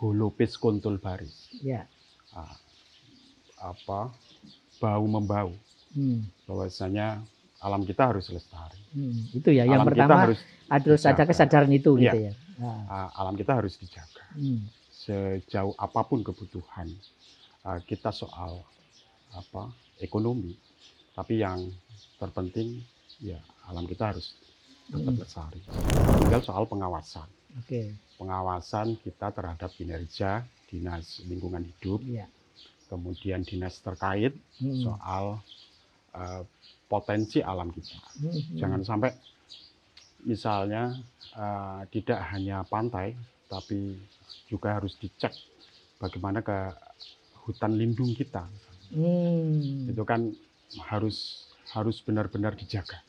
holopis kuntul baris. Ya. Ah, bau membau. Bahwasanya alam kita harus lestari. Itu ya, yang alam pertama kita harus ada kesadaran itu iya. gitu ya. Alam kita harus dijaga. Sejauh apapun kebutuhan kita soal ekonomi, tapi yang terpenting ya alam kita harus tetap lestari. Tinggal soal pengawasan. Pengawasan kita terhadap kinerja dinas lingkungan hidup, kemudian dinas terkait soal potensi alam kita. Jangan sampai misalnya tidak hanya pantai, tapi juga harus dicek bagaimana ke hutan lindung kita. Itu kan harus benar-benar dijaga.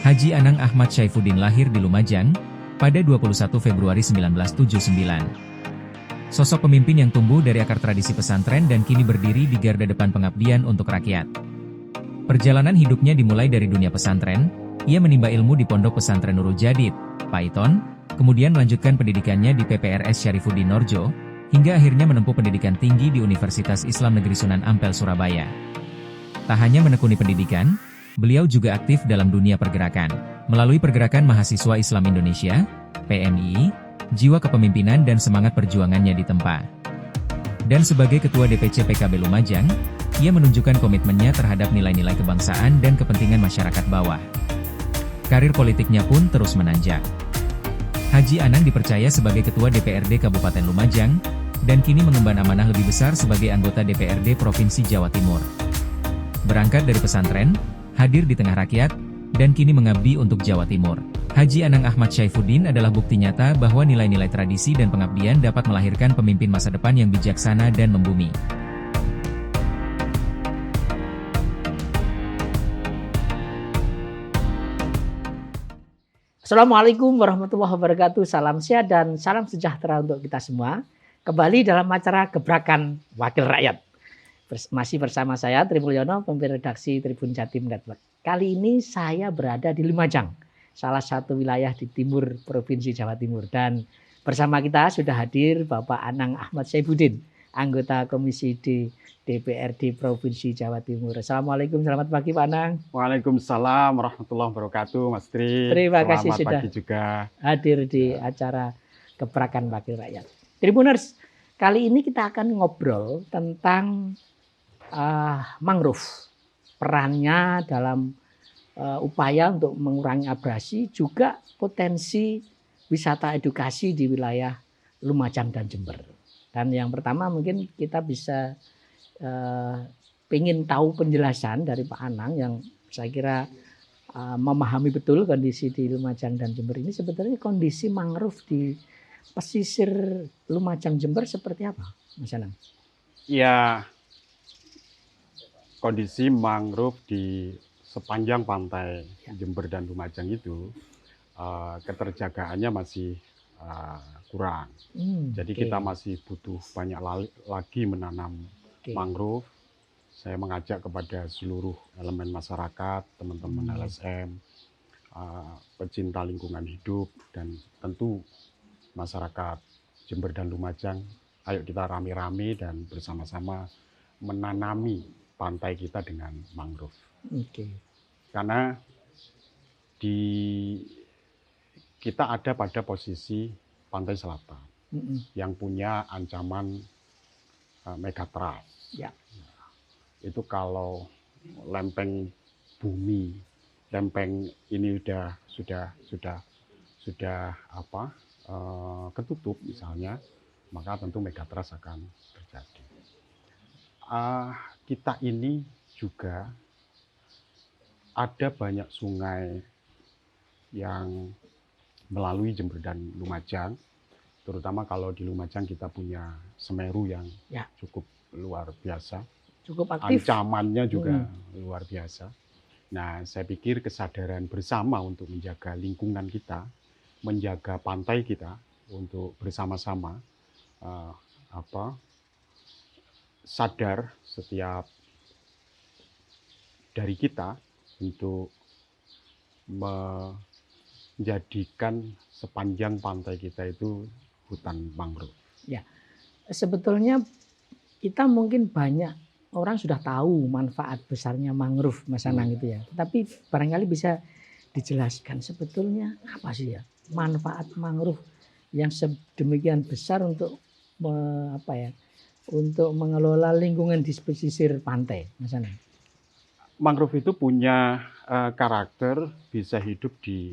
Haji Anang Ahmad Syaifuddin lahir di Lumajang pada 21 Februari 1979. Sosok pemimpin yang tumbuh dari akar tradisi pesantren dan kini berdiri di garda depan pengabdian untuk rakyat. Perjalanan hidupnya dimulai dari dunia pesantren. Ia menimba ilmu di Pondok Pesantren Nurul Jadid, Paiton, kemudian melanjutkan pendidikannya di PPRS Syarifuddin Norjo, hingga akhirnya menempuh pendidikan tinggi di Universitas Islam Negeri Sunan Ampel, Surabaya. Tak hanya menekuni pendidikan, beliau juga aktif dalam dunia pergerakan. Melalui Pergerakan Mahasiswa Islam Indonesia, PMI, jiwa kepemimpinan dan semangat perjuangannya ditempa. Dan sebagai Ketua DPC PKB Lumajang, ia menunjukkan komitmennya terhadap nilai-nilai kebangsaan dan kepentingan masyarakat bawah. Karir politiknya pun terus menanjak. Haji Anang dipercaya sebagai Ketua DPRD Kabupaten Lumajang, dan kini mengemban amanah lebih besar sebagai anggota DPRD Provinsi Jawa Timur. Berangkat dari pesantren, hadir di tengah rakyat, dan kini mengabdi untuk Jawa Timur. Haji Anang Ahmad Syaifuddin adalah bukti nyata bahwa nilai-nilai tradisi dan pengabdian dapat melahirkan pemimpin masa depan yang bijaksana dan membumi. Assalamualaikum warahmatullahi wabarakatuh. Salam sehat dan salam sejahtera untuk kita semua. Kembali dalam acara Gebrakan Wakil Rakyat. Masih bersama saya, Tri Mulyono, pemimpin redaksi Tribun Jatim Network. Kali ini saya berada di Lumajang, salah satu wilayah di timur Provinsi Jawa Timur. Dan bersama kita sudah hadir Bapak Anang Ahmad Syaifuddin, anggota Komisi D DPRD Provinsi Jawa Timur. Assalamualaikum, selamat pagi Pak Anang. Waalaikumsalam warahmatullahi wabarakatuh, Mas Tri. Terima kasih selamat sudah pagi juga hadir di acara Gebrakan Wakil Rakyat. Tribuners, kali ini kita akan ngobrol tentang mangrove, perannya dalam upaya untuk mengurangi abrasi, juga potensi wisata edukasi di wilayah Lumajang dan Jember. Dan yang pertama mungkin kita bisa pengen tahu penjelasan dari Pak Anang yang saya kira memahami betul kondisi di Lumajang dan Jember ini. Sebetulnya kondisi mangrove di pesisir Lumajang Jember seperti apa, Mas Anang? Ya, kondisi mangrove di sepanjang pantai Jember dan Lumajang itu keterjagaannya masih kurang. Jadi kita masih butuh banyak lagi menanam mangrove. Saya mengajak kepada seluruh elemen masyarakat, teman-teman LSM, pecinta lingkungan hidup, dan tentu masyarakat Jember dan Lumajang. Ayo kita rame-rame dan bersama-sama menanami pantai kita dengan mangrove. Karena kita ada pada posisi pantai selatan yang punya ancaman megatrust. Itu kalau lempeng bumi, lempeng ini sudah ketutup misalnya, maka tentu megatrust akan terjadi. Kita ini juga ada banyak sungai yang melalui Jember dan Lumajang, terutama kalau di Lumajang kita punya Semeru yang cukup luar biasa, cukup aktif. Ancamannya juga luar biasa. Nah, saya pikir kesadaran bersama untuk menjaga lingkungan kita, menjaga pantai kita, untuk bersama-sama sadar setiap dari kita untuk menjadikan sepanjang pantai kita itu hutan mangrove. Ya, sebetulnya kita mungkin banyak orang sudah tahu manfaat besarnya mangrove, Mas Anang itu ya. Tapi barangkali bisa dijelaskan sebetulnya apa sih ya manfaat mangrove yang sedemikian besar untuk untuk mengelola lingkungan di pesisir pantai, Mas Anang. Mangrove itu punya karakter bisa hidup di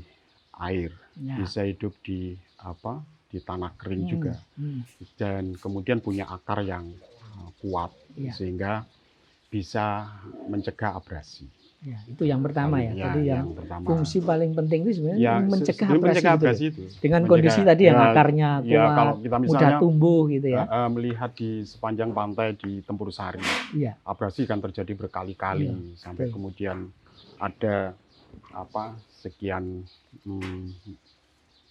air, Ya. bisa hidup di tanah kering juga, dan kemudian punya akar yang kuat sehingga bisa mencegah abrasi. Ya, itu yang pertama ya. Tadi yang pertama. Fungsi paling penting itu sebenarnya mencegah abrasi itu. Dengan mencegah, kondisi tadi yang akarnya kuat, kalau kita misalnya, mudah tumbuh gitu ya. Melihat di sepanjang pantai di Tempur Sari, abrasi kan terjadi berkali-kali sampai kemudian ada sekian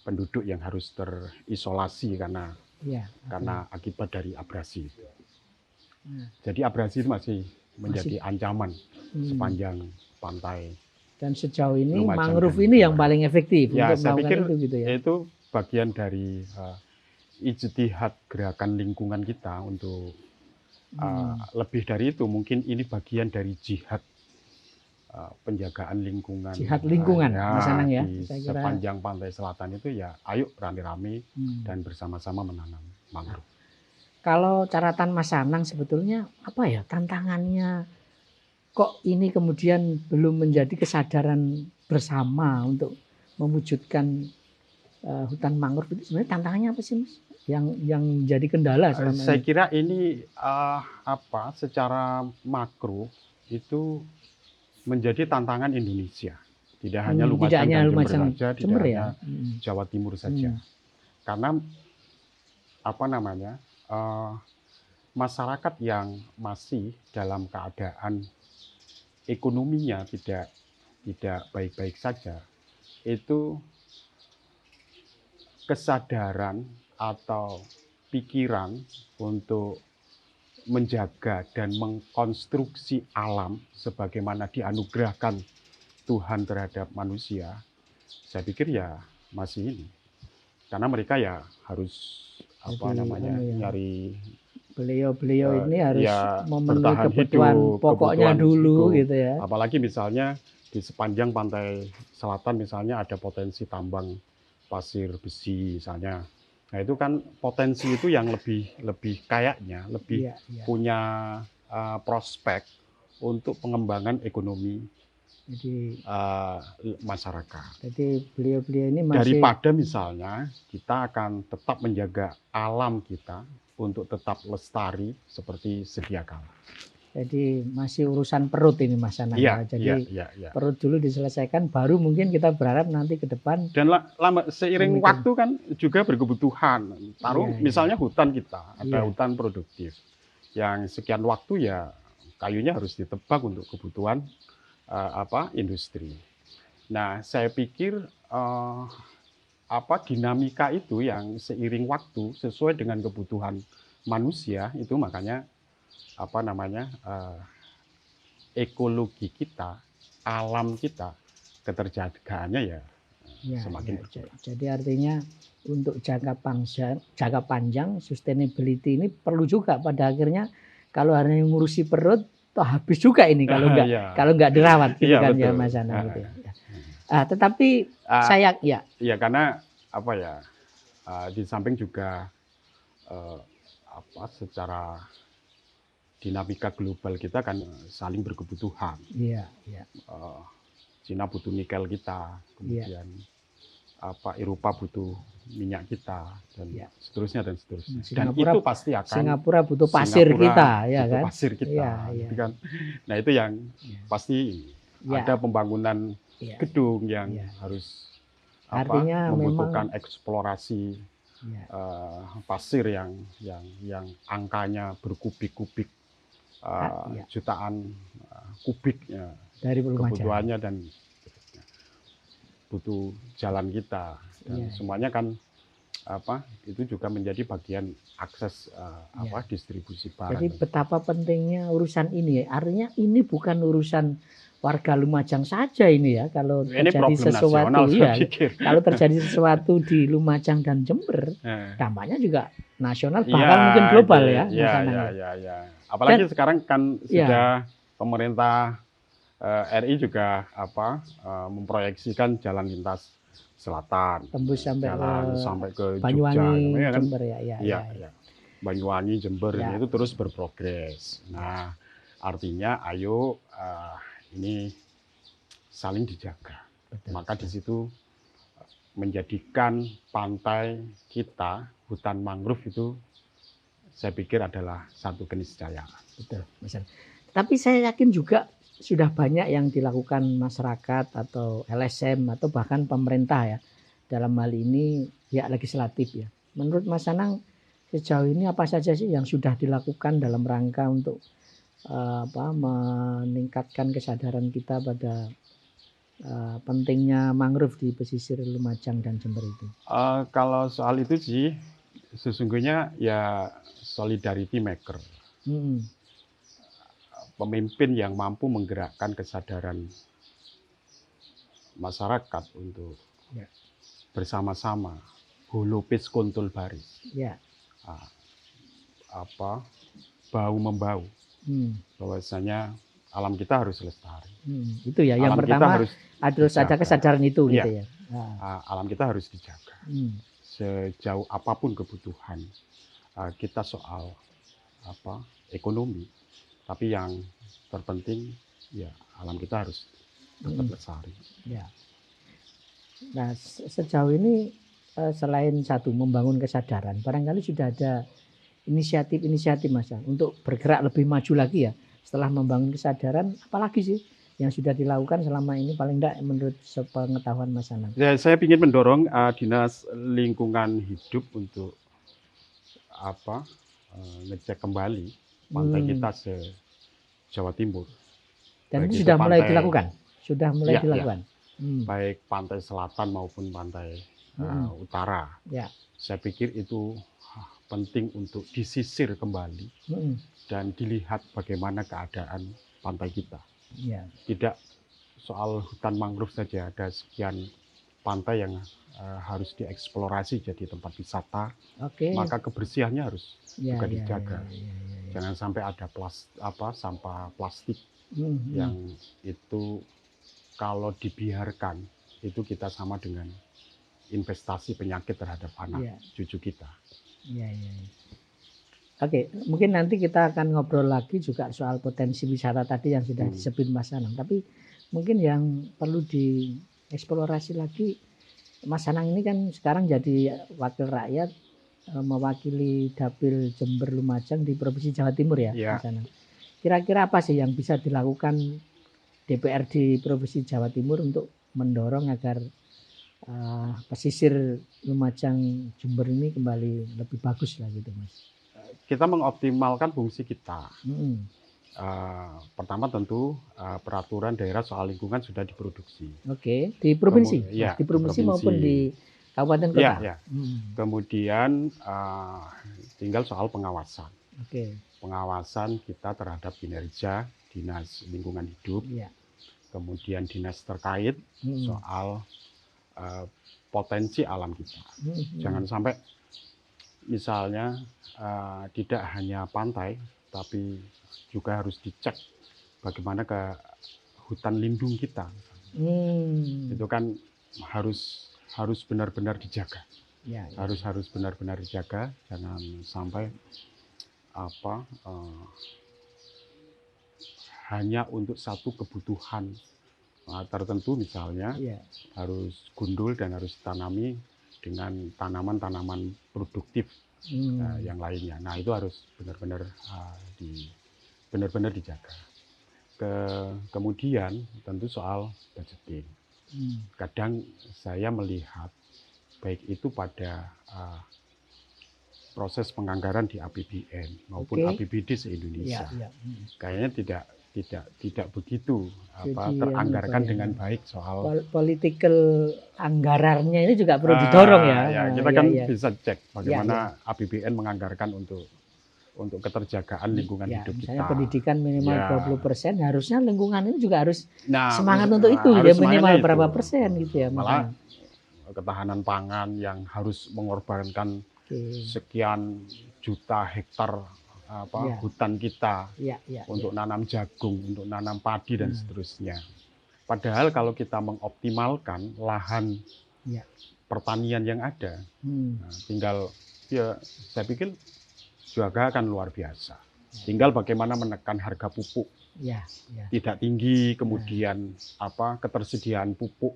penduduk yang harus terisolasi karena akibat dari abrasi. Jadi abrasi itu masih menjadi ancaman sepanjang pantai. Dan sejauh ini mangrove ini yang paling efektif untuk saya pikir itu gitu ya. Itu bagian dari ijtihad gerakan lingkungan kita untuk lebih dari itu, mungkin ini bagian dari jihad penjagaan lingkungan. Jihad lingkungan, Mas Anang ya. Di sepanjang pantai selatan itu ya, ayo rame-rame dan bersama-sama menanam mangrove. Kalau catatan Mas Anang sebetulnya apa ya tantangannya? Kok ini kemudian belum menjadi kesadaran bersama untuk mewujudkan hutan mangrove itu sebenarnya tantangannya apa sih, Mas? Yang jadi kendala selama Saya kira ini secara makro itu menjadi tantangan Indonesia. Tidak hanya Lumajang dan Jember saja, tidak hanya Jawa Timur saja. Karena masyarakat yang masih dalam keadaan ekonominya tidak baik-baik saja, itu kesadaran atau pikiran untuk menjaga dan mengkonstruksi alam sebagaimana dianugerahkan Tuhan terhadap manusia, saya pikir ya masih ini. Karena mereka ya harus nyari, beliau ini harus memenuhi kebutuhan pokoknya dulu hidup, gitu ya. Apalagi misalnya di sepanjang pantai selatan misalnya ada potensi tambang pasir besi misalnya. Nah itu kan potensi itu yang lebih kayaknya lebih punya prospek untuk pengembangan ekonomi masyarakat. Jadi beliau ini masih daripada misalnya kita akan tetap menjaga alam kita untuk tetap lestari seperti sedia kala. Jadi masih urusan perut ini Mas Anang. Jadi perut dulu diselesaikan, baru mungkin kita berharap nanti ke depan. Dan seiring waktu kan juga berkebutuhan. Misalnya hutan kita, ada hutan produktif. Yang sekian waktu ya kayunya harus ditebang untuk kebutuhan industri. Nah, saya pikir dinamika itu yang seiring waktu sesuai dengan kebutuhan manusia itu makanya ekologi kita, alam kita, keterjagaannya semakin berkurang. Jadi artinya untuk jangka panjang sustainability ini perlu juga pada akhirnya kalau hanya ngurusi perut toh habis juga ini kalau nggak dirawat gitu kan betul. Ya Mas Anang gitu ya. Tetapi saya karena di samping juga secara dinamika global kita kan saling berkebutuhan. Cina butuh nikel kita, kemudian Eropa butuh minyak kita dan seterusnya. Dan itu pasti akan Singapura butuh pasir kita, ya kan? Pasir kita, gitu kan. Nah itu yang pasti ada pembangunan gedung yang harus membutuhkan eksplorasi pasir yang angkanya berkubik-kubik. Jutaan kubiknya dari kebutuhannya dan butuh jalan kita dan semuanya kan itu juga menjadi bagian akses distribusi barang. Jadi betapa pentingnya urusan ini ya. Artinya ini bukan urusan warga Lumajang saja ini ya. Kalau Ini terjadi problem sesuatu nasional, saya ya, pikir. kalau terjadi sesuatu di Lumajang dan Jember, dampaknya juga nasional bahkan mungkin global ya. Ya. Apalagi sekarang kan sudah pemerintah RI juga memproyeksikan jalan lintas selatan, tembus sampai ke Banyuwangi, Jogja, Jember ya. Banyuwangi, Jember itu terus berprogres. Nah, artinya ayo ini saling dijaga. Maka di situ menjadikan pantai kita, hutan mangrove itu saya pikir adalah satu keniscayaan. Betul, Mas. Tapi saya yakin juga sudah banyak yang dilakukan masyarakat atau LSM atau bahkan pemerintah ya dalam hal ini pihak legislatif ya. Menurut Mas Anang sejauh ini apa saja sih yang sudah dilakukan dalam rangka untuk meningkatkan kesadaran kita pada pentingnya mangrove di pesisir Lumajang dan Jember itu? Kalau soal itu sih sesungguhnya ya solidarity maker. Pemimpin yang mampu menggerakkan kesadaran masyarakat untuk bersama-sama holopis kuntul baris, bahu membahu, bahwasanya alam kita harus lestari. Itu ya yang pertama harus ada kesadaran itu gitu ya. Alam kita harus dijaga. Sejauh apapun kebutuhan kita soal ekonomi. Tapi yang terpenting ya alam kita harus tetap lestari. Ya. Nah sejauh ini selain satu membangun kesadaran, barangkali sudah ada inisiatif-inisiatif Mas untuk bergerak lebih maju lagi ya. Setelah membangun kesadaran, apalagi sih yang sudah dilakukan selama ini paling tidak menurut sepengetahuan Mas Anang? Ya, saya ingin mendorong Dinas Lingkungan Hidup untuk ngecek kembali pantai kita se-Jawa Timur. Dan itu sudah mulai dilakukan? Sudah mulai dilakukan? Baik pantai selatan maupun pantai utara. Saya pikir itu penting untuk disisir kembali dan dilihat bagaimana keadaan pantai kita. Tidak soal hutan mangrove saja, ada sekian pantai yang harus dieksplorasi jadi tempat wisata. Maka kebersihannya harus juga dijaga. Jangan sampai ada sampah plastik yang itu kalau dibiarkan itu kita sama dengan investasi penyakit terhadap anak cucu kita. Oke, mungkin nanti kita akan ngobrol lagi juga soal potensi wisata tadi yang sudah disebut Mas Anang. Tapi mungkin yang perlu dieksplorasi lagi, Mas Anang ini kan sekarang jadi wakil rakyat mewakili Dapil Jember Lumajang di Provinsi Jawa Timur ya, Mas Anang. Kira-kira apa sih yang bisa dilakukan DPRD Provinsi Jawa Timur untuk mendorong agar pesisir Lumajang Jember ini kembali lebih bagus lah gitu Mas? Kita mengoptimalkan fungsi kita. Pertama tentu peraturan daerah soal lingkungan sudah diproduksi. Di provinsi? Di provinsi maupun di kabupaten kota? Kemudian tinggal soal pengawasan. Pengawasan kita terhadap kinerja Dinas Lingkungan Hidup. Kemudian dinas terkait soal potensi alam kita. Jangan sampai misalnya tidak hanya pantai, tapi juga harus dicek bagaimana ke hutan lindung kita. Itu kan harus benar-benar dijaga. Harus benar-benar dijaga, jangan sampai hanya untuk satu kebutuhan tertentu misalnya harus gundul dan harus ditanami dengan tanaman-tanaman produktif yang lainnya. Nah itu harus benar-benar dijaga. Kemudian tentu soal budgeting. Kadang saya melihat baik itu pada proses penganggaran di APBN maupun APBD se-Indonesia. Kayaknya tidak begitu Jadi teranggarkan ya, dengan baik soal political anggarannya ini juga perlu didorong ya. ya kita Ya, kan ya. bisa cek bagaimana APBN menganggarkan untuk keterjagaan lingkungan Ya, hidup misalnya kita. pendidikan minimal Ya. 20%, harusnya lingkungan ini juga harus Nah, semangat untuk itu, harus ya minimal semangatnya berapa itu. persen gitu ya. Malah ketahanan pangan yang harus mengorbankan sekian juta hektar Ya. hutan kita Ya, ya, untuk nanam jagung, untuk nanam padi dan seterusnya. Padahal kalau kita mengoptimalkan lahan Ya. pertanian yang ada, nah, tinggal ya saya pikir juga akan luar biasa. Tinggal bagaimana menekan harga pupuk ya, ya. tidak tinggi, kemudian ketersediaan pupuk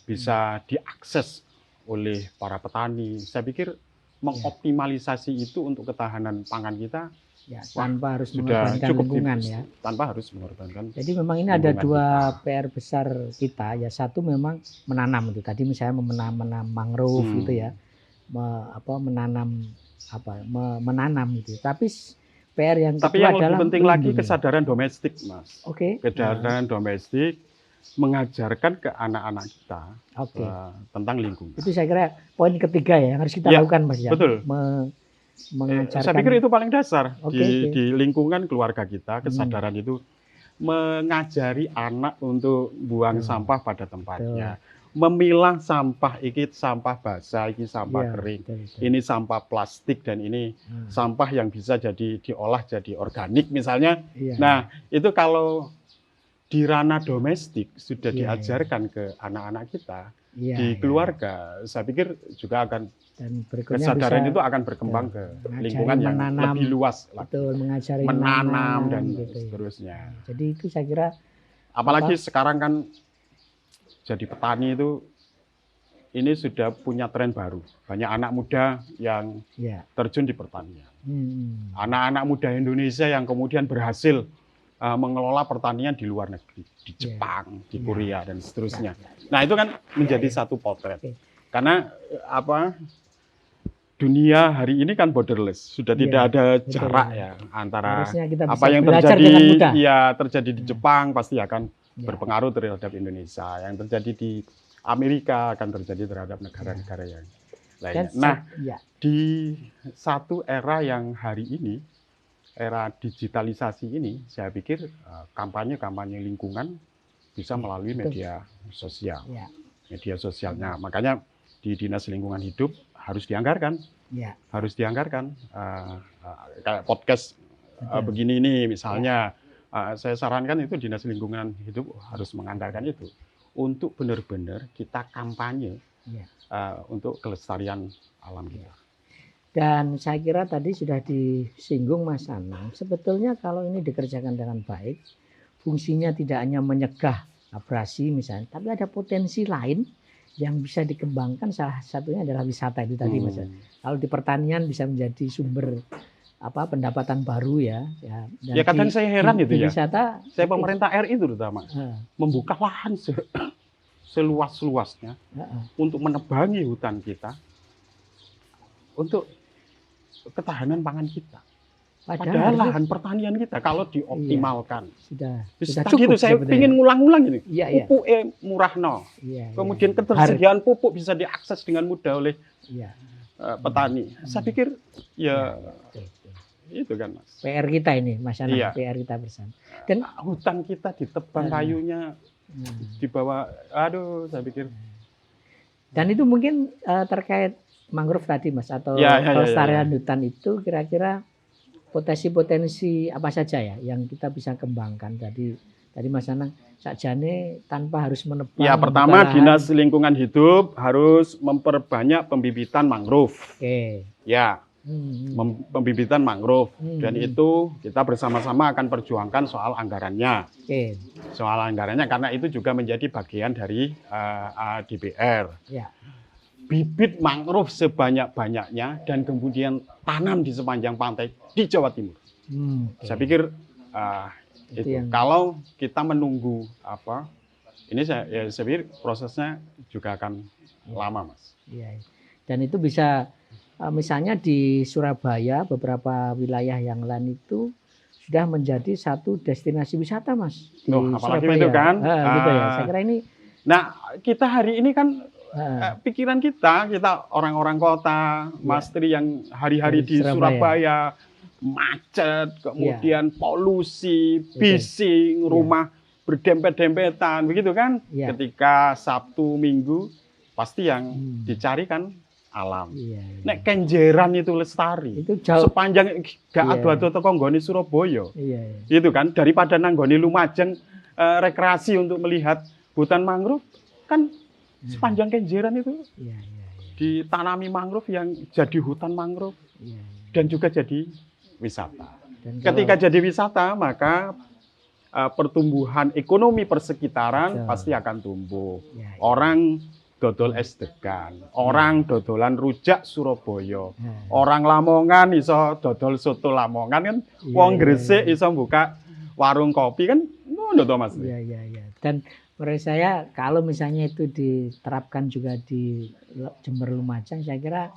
bisa diakses oleh para petani. Saya pikir mengoptimalisasi itu untuk ketahanan pangan kita Ya, tanpa harus sudah mengorbankan cukup lingkungan tipis, ya. tanpa harus mengorbankan. Jadi memang ini ada lingkungan dua kita. PR besar kita ya. Satu memang menanam itu. Tadi misalnya menanam mangrove gitu ya. Menanam gitu. Tapi PR yang kedua yang adalah lebih penting lagi melindungi. kesadaran domestik, Mas. Oke. Kesadaran domestik mengajarkan ke anak-anak kita Oke. tentang lingkungan. Itu saya kira poin ketiga ya yang harus kita Ya, lakukan, Mas ya. betul. Mengajarkan. Saya pikir itu paling dasar Oke. di lingkungan keluarga kita, kesadaran itu mengajari anak untuk buang sampah pada tempatnya. Memilah sampah, iki sampah basah, iki sampah kering, ini sampah plastik dan ini sampah yang bisa diolah jadi organik misalnya. Iya. Nah, itu kalau di ranah domestik sudah diajarkan ke anak-anak kita di keluarga, saya pikir juga akan dan berikutnya kesadaran bisa itu akan berkembang ke lingkungan yang menanam, lebih luas lagi. Betul, mengajari menanam dan gitu ya. seterusnya. Jadi itu saya kira apalagi sekarang kan jadi petani itu ini sudah punya tren baru. Banyak anak muda yang terjun di pertanian. Anak-anak muda Indonesia yang kemudian berhasil mengelola pertanian di luar negeri, di Jepang, di Korea dan seterusnya. Nah, itu kan menjadi satu potret. Karena dunia hari ini kan borderless, sudah tidak ada jarak ya antara apa yang terjadi di Jepang pasti akan berpengaruh terhadap Indonesia, yang terjadi di Amerika akan terjadi terhadap negara-negara yang lainnya. Nah, di satu era yang hari ini, era digitalisasi ini, saya pikir kampanye-kampanye lingkungan bisa melalui media sosial. Media sosialnya, makanya di Dinas Lingkungan Hidup harus dianggarkan, kayak podcast begini ini misalnya, saya sarankan itu Dinas Lingkungan Hidup harus menganggarkan itu untuk benar-benar kita kampanye untuk kelestarian alam kita. Dan saya kira tadi sudah disinggung Mas Anang, sebetulnya kalau ini dikerjakan dengan baik, fungsinya tidak hanya menyegah abrasi misalnya, tapi ada potensi lain yang bisa dikembangkan, salah satunya adalah wisata itu tadi Mas. Kalau di pertanian bisa menjadi sumber pendapatan baru ya. Ya kadang saya heran gitu ya. Wisata, saya pemerintah RI terutama membuka lahan seluas-luasnya untuk menebangi hutan kita untuk ketahanan pangan kita. Padahal lahan pertanian kita kalau dioptimalkan sudah cukup. Saya ingin ngulang-ngulang ini. Pupuk murah kemudian ketersediaan pupuk bisa diakses dengan mudah oleh petani. Saya pikir itu kan Mas. PR kita ini Mas Anang, PR kita bersama. Dan hutan kita ditebang kayunya dibawa, saya pikir. Dan itu mungkin terkait mangrove tadi Mas, atau kelestarian hutan itu kira-kira potensi-potensi apa saja ya yang kita bisa kembangkan. Tadi Mas Anang sakjane tanpa harus menebang. Ya, pertama Dinas Lingkungan Hidup harus memperbanyak pembibitan mangrove. Pembibitan mangrove, dan itu kita bersama-sama akan perjuangkan soal anggarannya. Soal anggarannya karena itu juga menjadi bagian dari DPR. Bibit mangrove sebanyak-banyaknya dan kemudian tanam di sepanjang pantai di Jawa Timur. Saya pikir itu. Kalau kita menunggu ini saya pikir prosesnya juga akan lama Mas. Dan itu bisa misalnya di Surabaya, beberapa wilayah yang lain itu sudah menjadi satu destinasi wisata, Mas, di Loh, apalagi Surabaya. itu kan. Gitu ya. Saya kira ini Nah, kita hari ini kan pikiran kita orang-orang kota, Mas Tri yang hari-hari di Surabaya, macet, kemudian polusi, bising, rumah berdempet-dempetan, begitu kan? Ketika Sabtu, Minggu, pasti yang dicari kan alam. Nek Kenjeran itu lestari, itu jauh. Sepanjang gak adu-adu teko nggone Surabaya. Itu kan daripada nanggone Lumajang rekreasi untuk melihat hutan mangrove kan sepanjang Kenjeran itu ditanami mangrove yang jadi hutan mangrove dan juga jadi wisata. Ketika jadi wisata maka pertumbuhan ekonomi persekitaran pasti akan tumbuh. Orang dodol es degan, orang dodolan rujak Surabaya, orang Lamongan iso dodol soto Lamongan kan, wong Gresik iso buka warung kopi kan, ngono to Mas. Dan menurut saya kalau misalnya itu diterapkan juga di Jember Lumajang, saya kira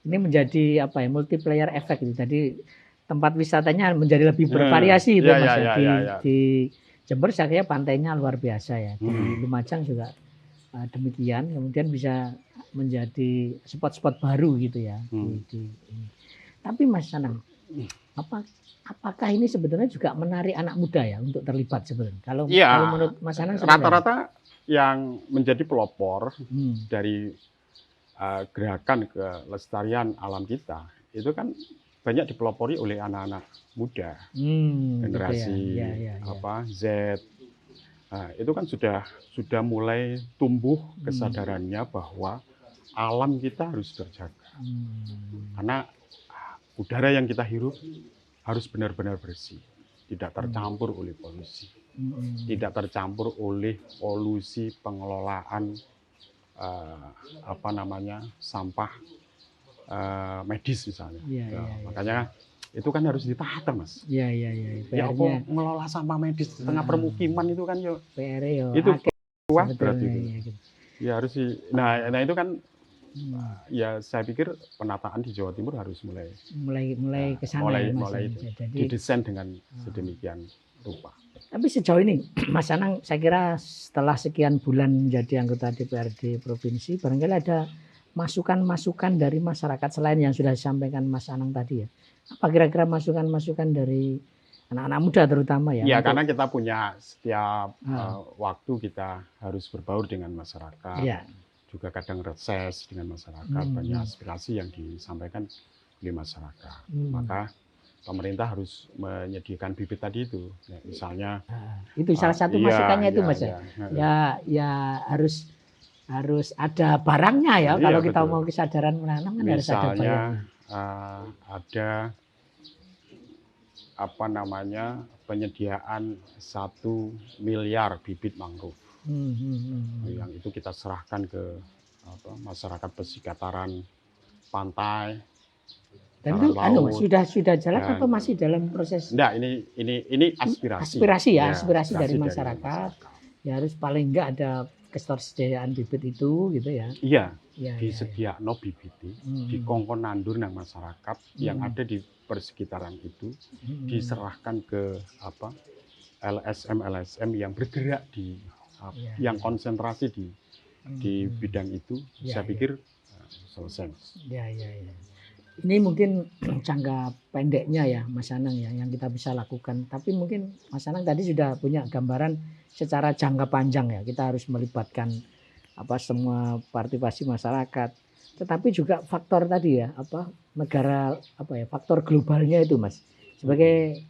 ini menjadi apa ya, multiplier effect gitu. Jadi tempat wisatanya menjadi lebih bervariasi itu Mas. Di Jember saya kira pantainya luar biasa ya. Di Lumajang juga demikian. Kemudian bisa menjadi spot-spot baru gitu ya. Tapi Mas Anang, apakah ini sebenarnya juga menarik anak muda ya untuk terlibat sebenarnya? Kalau menurut Mas Anang rata-rata yang menjadi pelopor dari gerakan kelestarian alam kita itu kan banyak dipelopori oleh anak-anak muda, generasi Z. Nah, itu kan sudah mulai tumbuh kesadarannya bahwa alam kita harus terjaga, karena udara yang kita hirup harus benar-benar bersih, tidak tercampur oleh polusi, tidak tercampur oleh polusi pengelolaan sampah medis misalnya. Makanya itu kan harus ditata Mas. Ya apa mengelola sampah medis di tengah permukiman itu kan itu kuat berarti itu. Ya harus nah itu kan ya saya pikir penataan di Jawa Timur harus mulai ke sana mulai didesain dengan sedemikian rupa. Tapi sejauh ini Mas Anang, saya kira setelah sekian bulan menjadi anggota DPRD provinsi, barangkali ada masukan-masukan dari masyarakat selain yang sudah disampaikan Mas Anang tadi ya. Apa kira-kira masukan-masukan dari anak-anak muda terutama ya? Iya, karena kita punya setiap waktu kita harus berbaur dengan masyarakat. Juga kadang reses dengan masyarakat, banyak aspirasi yang disampaikan oleh masyarakat. Maka pemerintah harus menyediakan bibit tadi itu. Ya, misalnya itu salah satu masukannya itu Mas ya harus ada barangnya ya. Kalau kita mau kesadaran menanam kan harus ada barangnya. Ada penyediaan 1 miliar bibit mangrove. Yang itu kita serahkan ke masyarakat pesisir pantai. Dan itu sudah jalan atau masih dalam proses? Enggak, ini aspirasi. Aspirasi dari masyarakat. Ya harus paling enggak ada ketersediaan bibit itu gitu ya. Iya. Disediakno bibit dikongkon nandur nang masyarakat yang ada di persekitaran itu, diserahkan ke LSM yang bergerak di yang konsentrasi di bidang itu. Saya pikir selesai. Ini mungkin jangka pendeknya ya Mas Anang ya yang kita bisa lakukan. Tapi mungkin Mas Anang tadi sudah punya gambaran secara jangka panjang ya. Kita harus melibatkan semua partisipasi masyarakat. Tetapi juga faktor tadi ya negara faktor globalnya itu Mas. Sebagai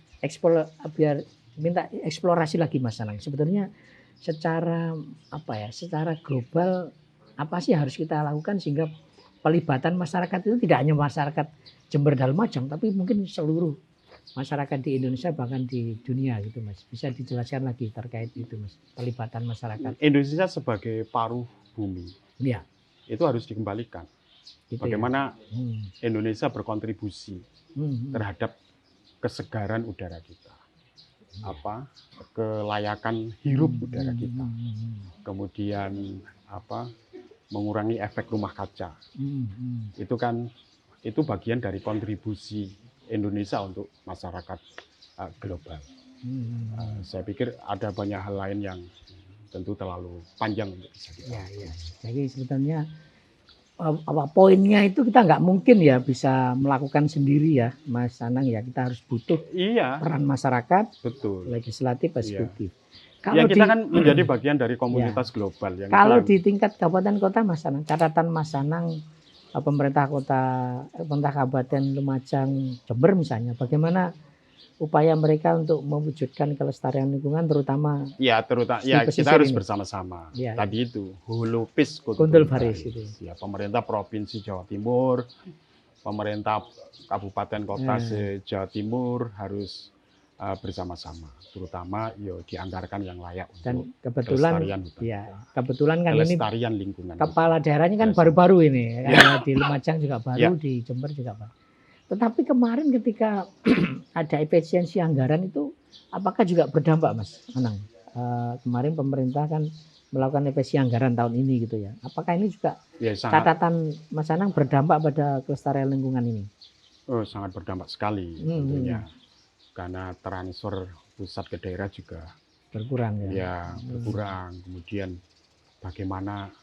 biar minta eksplorasi lagi Mas Anang. Sebetulnya secara secara global apa sih harus kita lakukan sehingga pelibatan masyarakat itu tidak hanya masyarakat Jember dan Lumajang, tapi mungkin seluruh masyarakat di Indonesia bahkan di dunia gitu Mas. Bisa dijelaskan lagi terkait itu Mas, pelibatan masyarakat. Indonesia sebagai paruh bumi, itu harus dikembalikan. Gitu bagaimana Indonesia berkontribusi terhadap kesegaran udara kita, kelayakan hirup udara kita, kemudian mengurangi efek rumah kaca. Itu bagian dari kontribusi Indonesia untuk masyarakat global. Hmm. Saya pikir ada banyak hal lain yang tentu terlalu panjang untuk bisa kita. Ya. Jadi sebetulnya poinnya itu kita nggak mungkin ya bisa melakukan sendiri ya, Mas Anang ya. Kita harus butuh Iya, peran masyarakat, betul. legislatif, eksekutif. Ya kita kan menjadi bagian dari komunitas global. Yang kalau di tingkat kabupaten kota, Mas Anang, catatan Mas Anang, pemerintah kabupaten Lumajang, Jember misalnya, bagaimana upaya mereka untuk mewujudkan kelestarian lingkungan, terutama ya kita harus bersama-sama. Tadi itu hulupis kuntul baris itu. Ya, pemerintah provinsi Jawa Timur, pemerintah kabupaten kota se-Jawa Timur harus bersama-sama, terutama dianggarkan yang layak dan untuk kelestarian hutan. Ya, kebetulan kan kelestarian ini lingkungan. Kepala daerahnya kan baru-baru ini, di Lumajang juga baru, di Jember juga baru. Tetapi kemarin ketika ada efisiensi anggaran itu, apakah juga berdampak, Mas Anang? Kemarin pemerintah kan melakukan efisiensi anggaran tahun ini gitu ya. Apakah ini juga catatan Mas Anang berdampak pada kelestarian lingkungan ini? Oh, sangat berdampak sekali tentunya. Karena transfer pusat ke daerah juga berkurang ya. Ya, berkurang. Kemudian bagaimana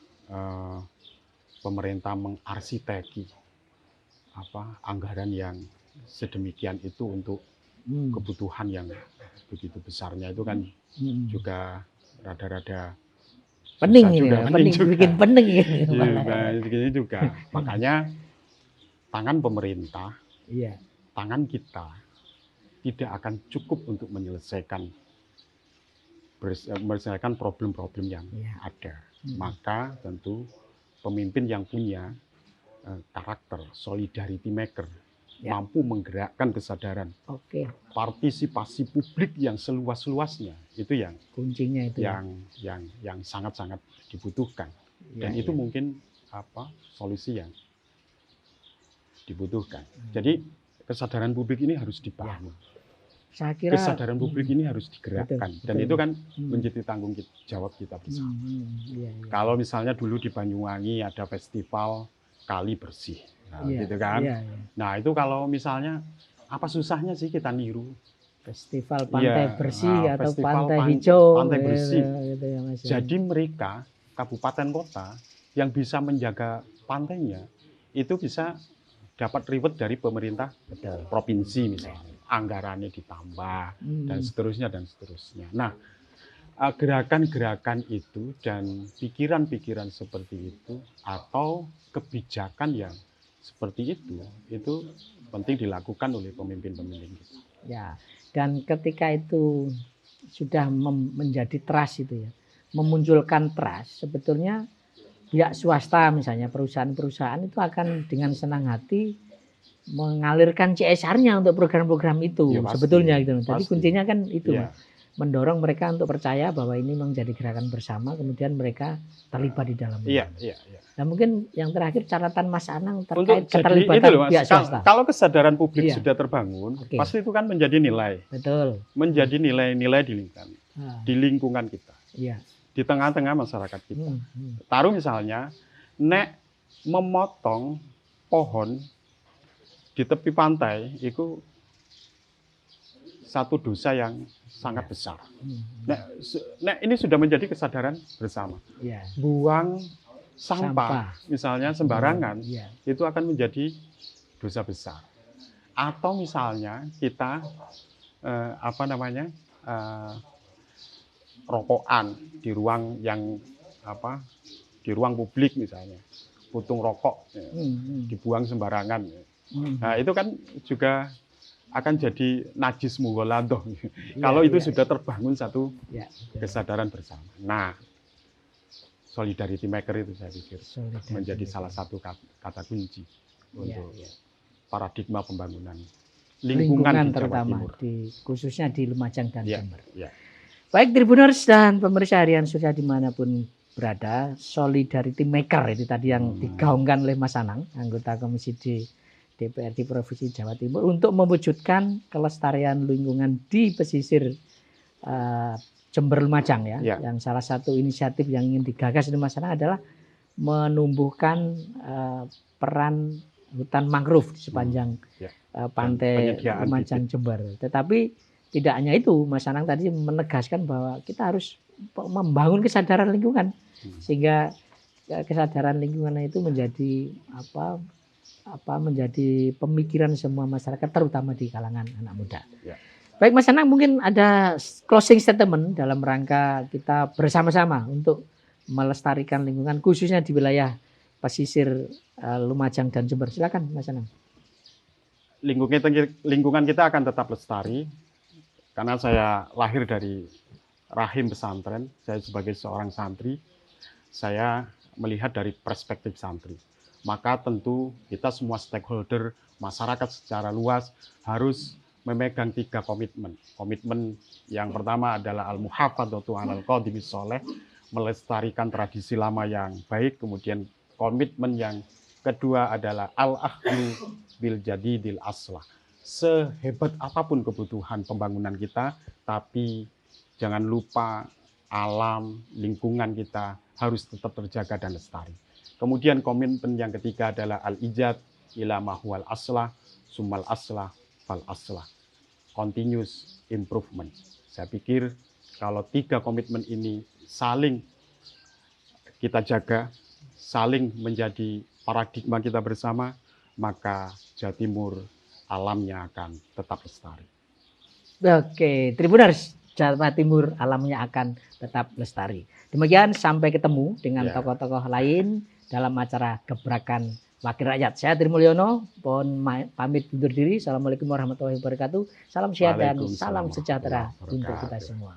pemerintah mengarsiteki anggaran yang sedemikian itu untuk kebutuhan yang begitu besarnya itu kan juga rada-rada pening juga. Bikin pening begini juga. Makanya tangan pemerintah, tangan kita tidak akan cukup untuk menyelesaikan problem-problem yang ada. Maka tentu pemimpin yang punya karakter solidarity maker, mampu menggerakkan kesadaran, partisipasi publik yang seluas-luasnya, itu yang kuncinya itu yang sangat-sangat dibutuhkan. Dan itu mungkin solusi yang dibutuhkan. Jadi kesadaran publik ini harus dibangun. Saya kira kesadaran publik ini harus digerakkan, dan itu kan menjadi tanggung jawab kita bersama. Kalau misalnya dulu di Banyuwangi ada festival kali bersih, gitu kan. Nah itu kalau misalnya apa susahnya sih kita niru festival pantai bersih atau pantai hijau, pantai bersih. Gitu ya, Mas. Jadi mereka kabupaten kota yang bisa menjaga pantainya itu bisa dapat reward dari pemerintah provinsi misalnya, anggarannya ditambah dan seterusnya. Nah, gerakan-gerakan itu dan pikiran-pikiran seperti itu atau kebijakan yang seperti itu penting dilakukan oleh pemimpin-pemimpin kita. Ya, dan ketika itu sudah menjadi trust itu ya, memunculkan trust, sebetulnya pihak swasta misalnya perusahaan-perusahaan itu akan dengan senang hati mengalirkan CSR-nya untuk program-program itu sebetulnya gitu. Jadi kuncinya kan itu, mendorong mereka untuk percaya bahwa ini menjadi gerakan bersama, kemudian mereka terlibat di dalamnya. Nah mungkin yang terakhir catatan Mas Anang terkait keterlibatan pihak swasta. Kalau kesadaran publik sudah terbangun, pasti itu kan menjadi nilai. Betul. Menjadi nilai-nilai di lingkungan kita. Di tengah-tengah masyarakat kita. Taruh misalnya, nek memotong pohon di tepi pantai, itu satu dosa yang sangat besar. Nek ini sudah menjadi kesadaran bersama. Buang sampah, misalnya sembarangan, itu akan menjadi dosa besar. Atau misalnya kita, rokokan di ruang yang di ruang publik misalnya, putung rokok dibuang sembarangan. Nah itu kan juga akan jadi najis mughaladhah kalau itu sudah terbangun satu kesadaran bersama. Nah, solidarity maker itu saya pikir menjadi salah satu kata kunci untuk paradigma pembangunan lingkungan di Jawa Timur, khususnya di Lumajang dan Jember. Baik Tribuners dan pemirsa harian Surya dimanapun berada, solidarity maker itu tadi yang digaungkan oleh Mas Anang, anggota Komisi D DPRD Provinsi Jawa Timur, untuk mewujudkan kelestarian lingkungan di pesisir Jember Lumajang Yang salah satu inisiatif yang ingin digagas oleh Mas Anang adalah menumbuhkan peran hutan mangrove di sepanjang pantai Lumajang Jember. Tetapi tidak hanya itu, Mas Anang tadi menegaskan bahwa kita harus membangun kesadaran lingkungan sehingga kesadaran lingkungan itu menjadi menjadi pemikiran semua masyarakat terutama di kalangan anak muda. Ya. Baik Mas Anang, mungkin ada closing statement dalam rangka kita bersama-sama untuk melestarikan lingkungan khususnya di wilayah pesisir Lumajang dan Jember. Silakan Mas Anang. Lingkungan kita akan tetap lestari karena saya lahir dari rahim pesantren. Saya sebagai seorang santri, saya melihat dari perspektif santri. Maka tentu kita semua stakeholder, masyarakat secara luas harus memegang 3 komitmen. Komitmen yang pertama adalah al-muhafadzatu 'alal qadimis sholeh, melestarikan tradisi lama yang baik. Kemudian komitmen yang kedua adalah al-akhdhu bil jadidil aslah. Sehebat apapun kebutuhan pembangunan kita, tapi jangan lupa alam, lingkungan kita harus tetap terjaga dan lestari. Kemudian komitmen yang ketiga adalah al-ijad ila mahwal aslah, sumal aslah, fal aslah. Continuous improvement. Saya pikir kalau 3 komitmen ini saling kita jaga, saling menjadi paradigma kita bersama, maka Jawa Timur alamnya akan tetap lestari. Oke, Tribuners, Jawa Timur alamnya akan tetap lestari. Demikian, sampai ketemu dengan tokoh-tokoh lain dalam acara Gebrakan Wakil Rakyat. Saya Tri Mulyono, mohon pamit undur diri. Assalamualaikum warahmatullahi wabarakatuh. Salam sehat dan salam sejahtera untuk kita semua.